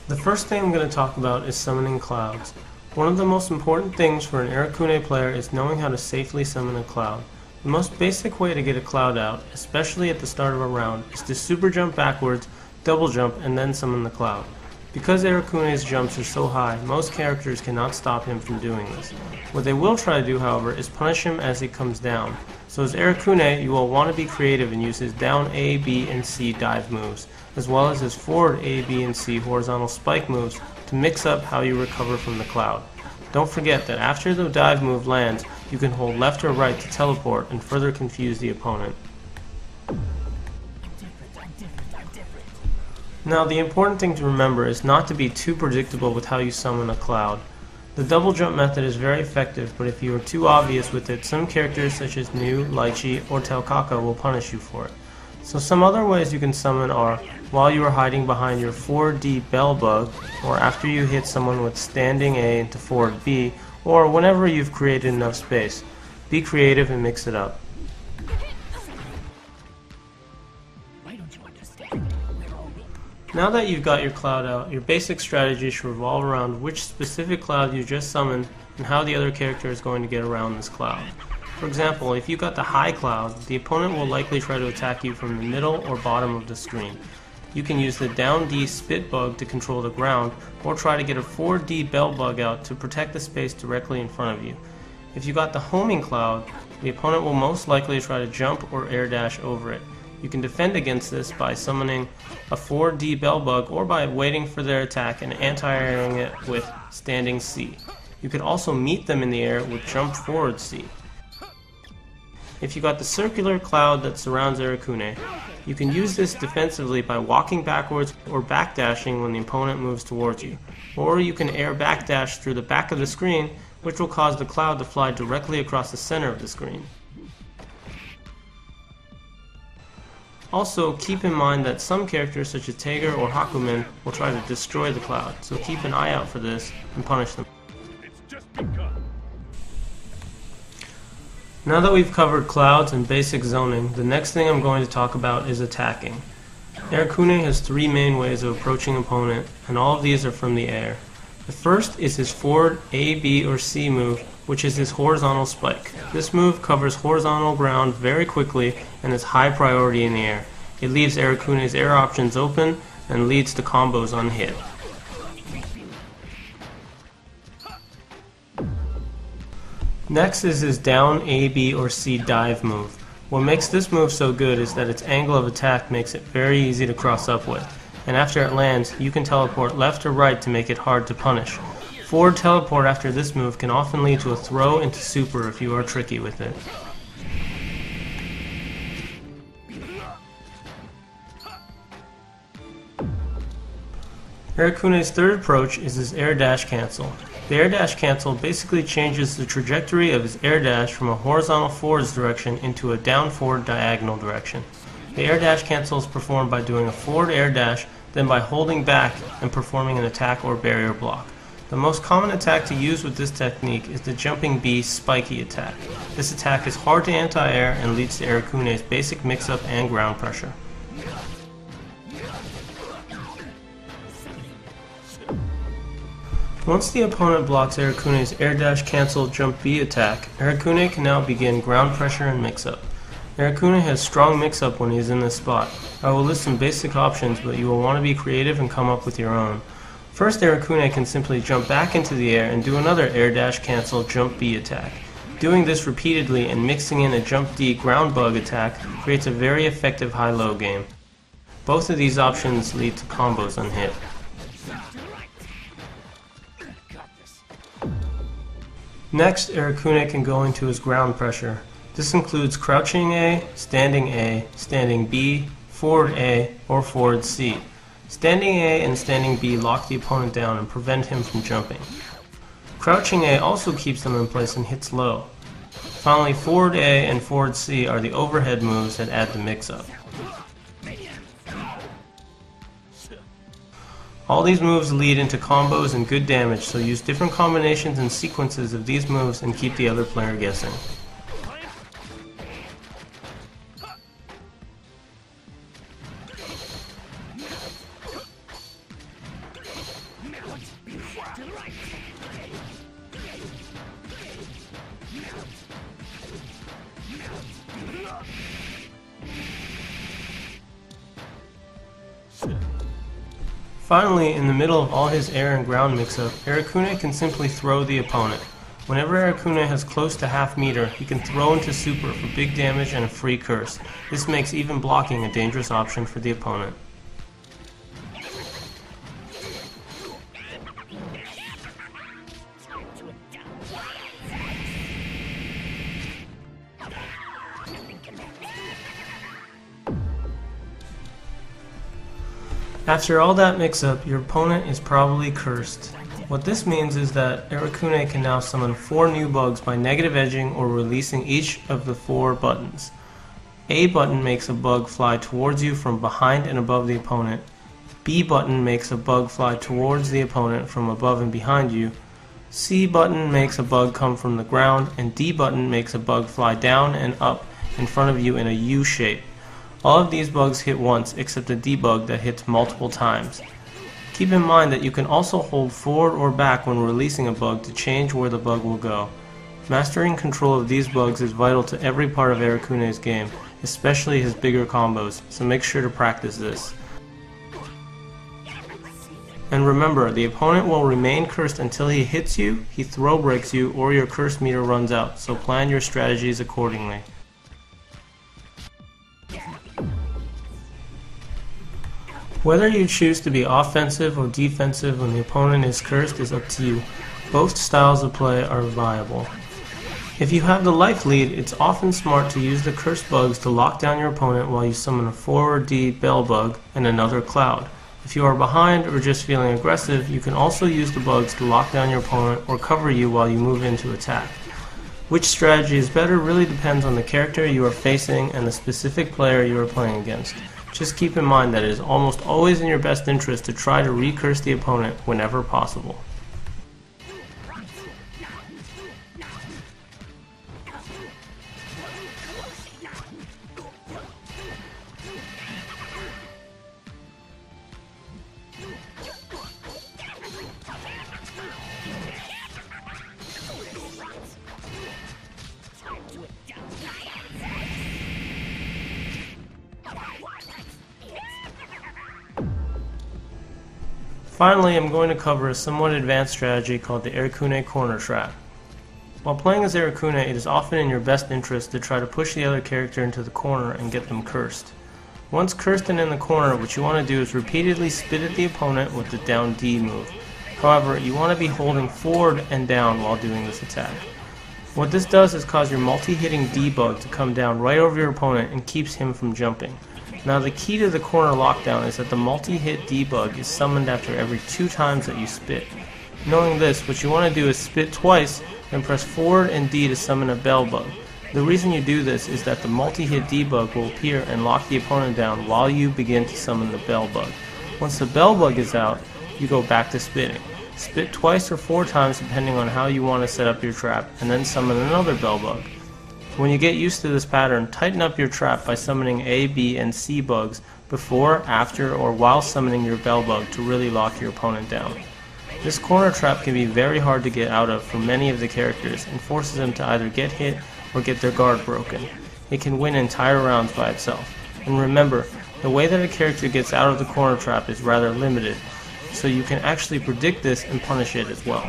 The first thing I'm going to talk about is summoning clouds. One of the most important things for an Arakune player is knowing how to safely summon a cloud. The most basic way to get a cloud out, especially at the start of a round, is to super jump backwards, double jump, and then summon the cloud. Because Arakune's jumps are so high, most characters cannot stop him from doing this. What they will try to do, however, is punish him as he comes down. So as Arakune, you will want to be creative and use his down A, B, and C dive moves, as well as his forward A, B, and C horizontal spike moves to mix up how you recover from the cloud. Don't forget that after the dive move lands, you can hold left or right to teleport and further confuse the opponent. Now the important thing to remember is not to be too predictable with how you summon a cloud. The double jump method is very effective, but if you are too obvious with it, some characters such as Nu, Lychee, or Telkaka will punish you for it. So some other ways you can summon are while you are hiding behind your 4D bell bug, or after you hit someone with standing A into forward B, or whenever you've created enough space. Be creative and mix it up. Now that you've got your cloud out, your basic strategy should revolve around which specific cloud you just summoned and how the other character is going to get around this cloud. For example, if you got the high cloud, the opponent will likely try to attack you from the middle or bottom of the screen. You can use the down D spit bug to control the ground, or try to get a 4D bell bug out to protect the space directly in front of you. If you got the homing cloud, the opponent will most likely try to jump or air dash over it. You can defend against this by summoning a 4D bell bug or by waiting for their attack and anti-airing it with standing C. You could also meet them in the air with jump forward C. If you got the circular cloud that surrounds Arakune, you can use this defensively by walking backwards or backdashing when the opponent moves towards you. Or you can air backdash through the back of the screen, which will cause the cloud to fly directly across the center of the screen. Also, keep in mind that some characters such as Tager or Hakumen will try to destroy the cloud, so keep an eye out for this and punish them. Now that we've covered clouds and basic zoning, the next thing I'm going to talk about is attacking. Arakune has three main ways of approaching an opponent, and all of these are from the air. The first is his forward A, B, or C move, which is his horizontal spike. This move covers horizontal ground very quickly and is high priority in the air. It leaves Arakune's air options open and leads to combos on hit. Next is his down A, B, or C dive move. What makes this move so good is that its angle of attack makes it very easy to cross up with, and after it lands, you can teleport left or right to make it hard to punish. Forward teleport after this move can often lead to a throw into super if you are tricky with it. Arakune's third approach is his air dash cancel. The air dash cancel basically changes the trajectory of his air dash from a horizontal forwards direction into a down forward diagonal direction. The air dash cancel is performed by doing a forward air dash, then by holding back and performing an attack or barrier block. The most common attack to use with this technique is the jumping B spiky attack. This attack is hard to anti-air and leads to Arakune's basic mix-up and ground pressure. Once the opponent blocks Arakune's air dash cancel jump B attack, Arakune can now begin ground pressure and mix-up. Arakune has strong mix-up when he is in this spot. I will list some basic options, but you will want to be creative and come up with your own. First, Arakune can simply jump back into the air and do another air dash cancel jump B attack. Doing this repeatedly and mixing in a jump D ground bug attack creates a very effective high-low game. Both of these options lead to combos on hit. Next, Arakune can go into his ground pressure. This includes crouching A, standing B, forward A, or forward C. Standing A and standing B lock the opponent down and prevent him from jumping. Crouching A also keeps them in place and hits low. Finally, forward A and forward C are the overhead moves that add the mix-up. All these moves lead into combos and good damage, so use different combinations and sequences of these moves and keep the other player guessing. Finally, in the middle of all his air and ground mix-up, Arakune can simply throw the opponent. Whenever Arakune has close to half meter, he can throw into super for big damage and a free curse. This makes even blocking a dangerous option for the opponent. After all that mix-up, your opponent is probably cursed. What this means is that Arakune can now summon 4 new bugs by negative edging or releasing each of the 4 buttons. A button makes a bug fly towards you from behind and above the opponent. B button makes a bug fly towards the opponent from above and behind you. C button makes a bug come from the ground, and D button makes a bug fly down and up in front of you in a U shape. All of these bugs hit once, except the D bug that hits multiple times. Keep in mind that you can also hold forward or back when releasing a bug to change where the bug will go. Mastering control of these bugs is vital to every part of Arakune's game, especially his bigger combos, so make sure to practice this. And remember, the opponent will remain cursed until he hits you, he throw breaks you, or your curse meter runs out, so plan your strategies accordingly. Whether you choose to be offensive or defensive when the opponent is cursed is up to you. Both styles of play are viable. If you have the life lead, it's often smart to use the cursed bugs to lock down your opponent while you summon a forward D bell bug and another cloud. If you are behind or just feeling aggressive, you can also use the bugs to lock down your opponent or cover you while you move into attack. Which strategy is better really depends on the character you are facing and the specific player you are playing against. Just keep in mind that it is almost always in your best interest to try to recurse the opponent whenever possible. Finally, I'm going to cover a somewhat advanced strategy called the Arakune corner trap. While playing as Arakune, it is often in your best interest to try to push the other character into the corner and get them cursed. Once cursed and in the corner, what you want to do is repeatedly spit at the opponent with the down D move. However, you want to be holding forward and down while doing this attack. What this does is cause your multi-hitting D bug to come down right over your opponent and keeps him from jumping. Now the key to the corner lockdown is that the multi-hit debug is summoned after every 2 times that you spit. Knowing this, what you want to do is spit twice, then press forward and D to summon a bell bug. The reason you do this is that the multi-hit debug will appear and lock the opponent down while you begin to summon the bell bug. Once the bell bug is out, you go back to spitting. Spit twice or 4 times depending on how you want to set up your trap, and then summon another bell bug. When you get used to this pattern, tighten up your trap by summoning A, B, and C bugs before, after, or while summoning your bell bug to really lock your opponent down. This corner trap can be very hard to get out of for many of the characters and forces them to either get hit or get their guard broken. It can win entire rounds by itself. And remember, the way that a character gets out of the corner trap is rather limited, so you can actually predict this and punish it as well.